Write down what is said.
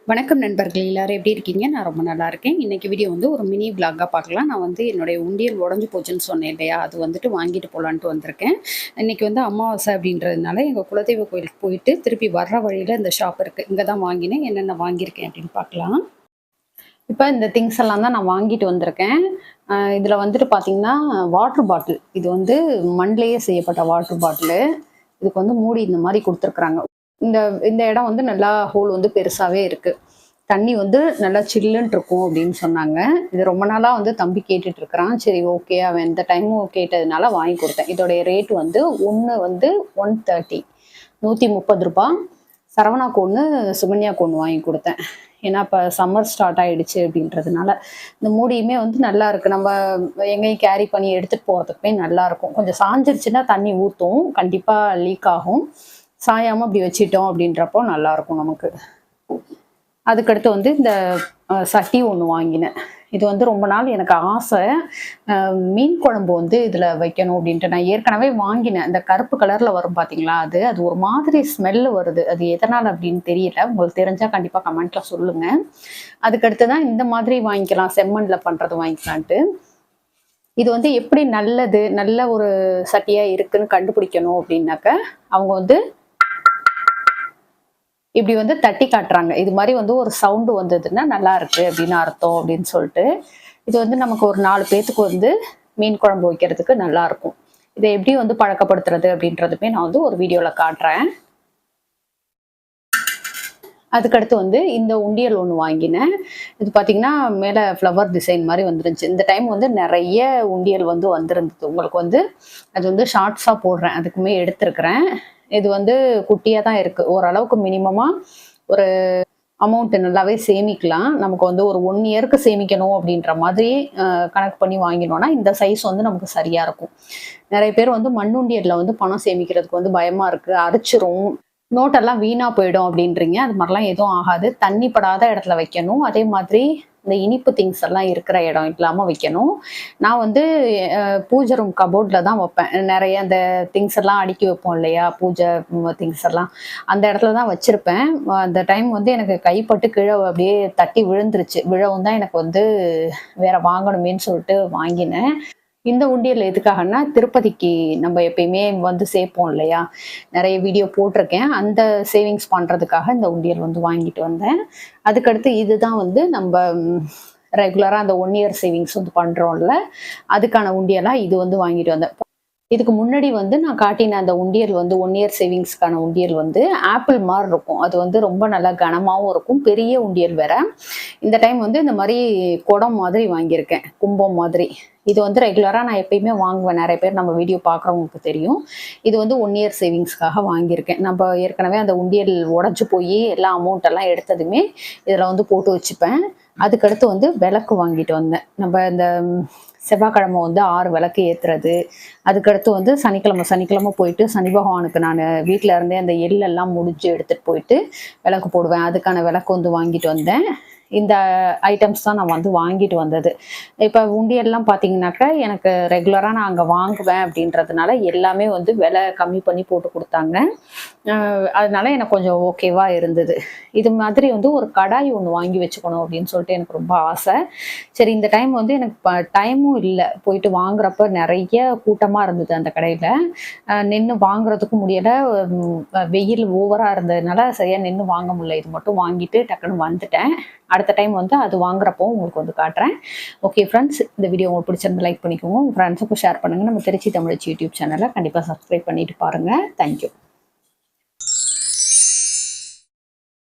வணக்கம் நண்பர்களே, எல்லாரும் எப்படி இருக்கீங்க? நான் ரொம்ப நல்லா இருக்கேன். இன்னைக்கு வீடியோ வந்து ஒரு மினி விளாகா பார்க்கலாம். நான் வந்து என்னுடைய உண்டியல் உடைஞ்சு போச்சுன்னு சொன்னேன் இல்லையா? அது வந்துட்டு வாங்கிட்டு போலான்ட்டு வந்திருக்கேன். இன்னைக்கு வந்து அமாவாசை அப்படின்றதுனால எங்க குலதெய்வ கோயிலுக்கு போயிட்டு திருப்பி வர்ற வழியில இந்த ஷாப் இருக்கு. இங்க தான் வாங்கினேன். என்னென்ன வாங்கியிருக்கேன் அப்படின்னு பார்க்கலாம். இப்ப இந்த திங்ஸ் எல்லாம் தான் நான் வாங்கிட்டு வந்திருக்கேன். இதுல வந்துட்டு பார்த்தீங்கன்னா, வாட்டர் பாட்டில். இது வந்து மண்லேயே செய்யப்பட்ட வாட்டர் பாட்டிலு. இதுக்கு வந்து மூடி இந்த மாரி குடுத்துருக்காங்க. இந்த இந்த இடம் வந்து நல்லா ஹோல் வந்து பெருசாவே இருக்கு. தண்ணி வந்து நல்லா சில்லுன்னு இருக்கும் அப்படின்னு சொன்னாங்க. இது ரொம்ப நாளா வந்து தம்பி கேட்டுட்டு இருக்கிறான். சரி ஓகே, அவன் இந்த டைமும் கேட்டதுனால வாங்கி கொடுத்தேன். இதோடைய ரேட் வந்து ஒன்று வந்து 130 ₹130. சரவணாக்கு ஒன்று, சுகன்யாக்கு ஒன்று வாங்கி கொடுத்தேன். ஏன்னா இப்போ சம்மர் ஸ்டார்ட் ஆயிடுச்சு அப்படின்றதுனால. இந்த மூடியுமே வந்து நல்லா இருக்கு. நம்ம எங்கேயும் கேரி பண்ணி எடுத்துட்டு போகிறதுக்குமே நல்லா இருக்கும். கொஞ்சம் சாஞ்சிருச்சுன்னா தண்ணி ஊற்றும், கண்டிப்பாக லீக் ஆகும். சாயாமல் அப்படி வச்சிட்டோம் அப்படின்றப்போ நல்லா இருக்கும் நமக்கு. அதுக்கடுத்து வந்து இந்த சட்டி ஒன்று வாங்கினேன். இது வந்து ரொம்ப நாள் எனக்கு ஆசை. மீன் குழம்பு வந்து இதில் வைக்கணும் அப்படின்ட்டு நான் ஏற்கனவே வாங்கினேன். இந்த கருப்பு கலரில் வரும் பார்த்தீங்களா, அது ஒரு மாதிரி ஸ்மெல்லு வருது. அது எதனால் அப்படின்னு தெரியல. உங்களுக்கு தெரிஞ்சால் கண்டிப்பாக கமெண்ட்டில் சொல்லுங்கள். அதுக்கடுத்து தான் இந்த மாதிரி வாங்கிக்கலாம், செம்மண்ணில் பண்ணுறது வாங்கிக்கலான்ட்டு. இது வந்து எப்படி நல்ல ஒரு சட்டியாக இருக்குன்னு கண்டுபிடிக்கணும் அப்படின்னாக்க, அவங்க வந்து இப்படி வந்து தட்டி காட்டுறாங்க. இது மாதிரி வந்து ஒரு சவுண்டு வந்ததுன்னா நல்லா இருக்கு அப்படின்னு அர்த்தம் அப்படின்னு சொல்லிட்டு. இது வந்து நமக்கு ஒரு 4 பேத்துக்கு வந்து மீன் குழம்பு வைக்கிறதுக்கு நல்லா இருக்கும். இதை எப்படி வந்து பழக்கப்படுத்துறது அப்படின்றதுமே நான் வந்து ஒரு வீடியோல காட்டுறேன். அதுக்கடுத்து வந்து இந்த உண்டியல் ஒன்று வாங்கினேன். இது பார்த்தீங்கன்னா மேலே ஃப்ளவர் டிசைன் மாதிரி வந்துருந்துச்சு. இந்த டைம் வந்து நிறைய உண்டியல் வந்து வந்திருந்தது. உங்களுக்கு வந்து அது வந்து ஷார்ட்ஸாக போடுறேன், அதுக்குமே எடுத்திருக்கிறேன். இது வந்து குட்டியாக தான் இருக்குது. ஓரளவுக்கு மினிமமாக ஒரு அமௌண்ட் நல்லாவே சேமிக்கலாம். நமக்கு வந்து ஒரு 1 இயருக்கு சேமிக்கணும் அப்படின்ற மாதிரி கணக்கு பண்ணி வாங்கினோன்னா இந்த சைஸ் வந்து நமக்கு சரியாக இருக்கும். நிறைய பேர் வந்து மண்ணுண்டியலில் வந்து பணம் சேமிக்கிறதுக்கு வந்து பயமாக இருக்குது, அரிச்சிரும், நோட்டெல்லாம் வீணாக போயிடும் அப்படின்றீங்க. அது மாதிரிலாம் எதுவும் ஆகாது. தண்ணி படாத இடத்துல வைக்கணும். அதே மாதிரி இந்த இனிப்பு திங்ஸ் எல்லாம் இருக்கிற இடம் இல்லாமல் வைக்கணும். நான் வந்து பூஜை ரூம் கபோர்டில் தான் வைப்பேன். நிறைய அந்த திங்ஸ் எல்லாம் அடுக்கி வைப்போம் இல்லையா, பூஜை திங்ஸ் எல்லாம் அந்த இடத்துல தான் வச்சுருப்பேன். அந்த டைம் வந்து எனக்கு கைப்பட்டு கீழே அப்படியே தட்டி விழுந்துருச்சு. விழவும் தான் எனக்கு வந்து வேற வாங்கணுமேன்னு சொல்லிட்டு வாங்கினேன். இந்த உண்டியல் எதுக்காகன்னா, திருப்பதிக்கு நம்ம எப்பயுமே வந்து சேர்ப்போம் இல்லையா, நிறைய வீடியோ போட்டிருக்கேன். அந்த சேவிங்ஸ் பண்ணுறதுக்காக இந்த உண்டியல் வந்து வாங்கிட்டு வந்தேன். அதுக்கடுத்து இதுதான் வந்து நம்ம ரெகுலராக அந்த 1 இயர் சேவிங்ஸ் வந்து பண்ணுறோம்ல, அதுக்கான உண்டியலாக இது வந்து வாங்கிட்டு வந்தேன். இதுக்கு முன்னாடி வந்து நான் காட்டின அந்த உண்டியல் வந்து 1 இயர் சேவிங்ஸ்க்கான உண்டியல் வந்து ஆப்பிள் மாதிரி இருக்கும். அது வந்து ரொம்ப நல்லா கனமாகவும் இருக்கும். பெரிய உண்டியல் வேற. இந்த டைம் வந்து இந்த மாதிரி குடம் மாதிரி வாங்கியிருக்கேன், கும்பம் மாதிரி. இது வந்து ரெகுலராக நான் எப்பயுமே வாங்குவேன். நிறைய பேர் நம்ம வீடியோ பார்க்குறவங்களுக்கு தெரியும். இது வந்து 1 இயர் சேவிங்ஸ்க்காக வாங்கியிருக்கேன். நம்ம ஏற்கனவே அந்த உண்டியல் உடஞ்சி போய் எல்லா அமௌண்ட்டெல்லாம் எடுத்ததுமே இதில் வந்து போட்டு வச்சுப்பேன். அதுக்கடுத்து வந்து விளக்கு வாங்கிட்டு வந்தேன். நம்ம இந்த செவ்வாய்க்கிழமை வந்து 6 விளக்கு ஏற்றுறது. அதுக்கடுத்து வந்து சனிக்கிழமை போயிட்டு சனி பகவானுக்கு நான் வீட்டில் இருந்தே அந்த எள்ளெல்லாம் முடிஞ்சு எடுத்துகிட்டு போயிட்டு விளக்கு போடுவேன். அதுக்கான விளக்கு வந்து வாங்கிட்டு வந்தேன். இந்த ஐட்டம்ஸ் தான் நான் வந்து வாங்கிட்டு வந்தது. இப்போ உண்டியெல்லாம் பார்த்தீங்கன்னாக்கா எனக்கு ரெகுலராக நான் அங்கே வாங்குவேன் அப்படின்றதுனால எல்லாமே வந்து விலை கம்மி பண்ணி போட்டு கொடுத்தாங்க. அதனால எனக்கு கொஞ்சம் ஓகேவாக இருந்தது. இது மாதிரி வந்து ஒரு கடாய் ஒன்று வாங்கி வச்சுக்கணும் அப்படின்னு சொல்லிட்டு எனக்கு ரொம்ப ஆசை. சரி, இந்த டைம் வந்து எனக்கு டைமும் இல்லை. போயிட்டு வாங்குறப்ப நிறைய கூட்டமாக இருந்தது அந்த கடையில். நின்று வாங்குறதுக்கும் முடியலை. வெயில் ஓவராக இருந்ததுனால சரியாக நின்று வாங்க முடியல. இது மட்டும் வாங்கிட்டு டக்குன்னு வந்துட்டேன். அடுத்த டைம் வந்து அது வாங்குறப்போ உங்களுக்கு வந்து காட்டுறேன். ஓகே ஃப்ரெண்ட்ஸ், இந்த வீடியோ உங்களுக்கு பிடிச்சிருந்து லைக் பண்ணிக்கோங்க. உங்கள் ஃப்ரெண்ட்ஸுக்கும் ஷேர் பண்ணுங்கள். நம்ம திருச்சி தமிழச்சி யூடியூப் சேனலை கண்டிப்பாக சப்ஸ்கிரைப் பண்ணிட்டு பாருங்கள். தேங்க்யூ.